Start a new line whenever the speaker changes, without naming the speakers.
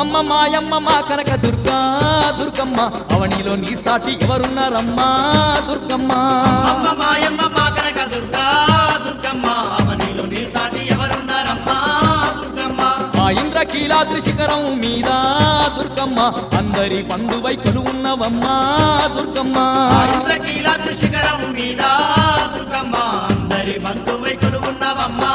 అమ్మమ్మ మాయమ్మ మా కనక దుర్గా దుర్గమ్మ అవనిలో నీ సాటి ఎవరున్నారమ్మా దుర్గమ్మ
అమ్మ మాయమ్మ మా కనక దుర్గా దుర్గమ్మ అవనిలో నీ సాటి ఎవరున్నారమ్మా దుర్గమ్మ
ఆ ఇంద్రకీలాద్రి శిఖరం మీద దుర్గమ్మ అందరి బంధువై కొలువున్నవమ్మా దుర్గమ్మ
ఇంద్రకీలాద్రి శిఖరం మీద దుర్గమ్మ అందరి బంధువై కొలువున్నవమ్మా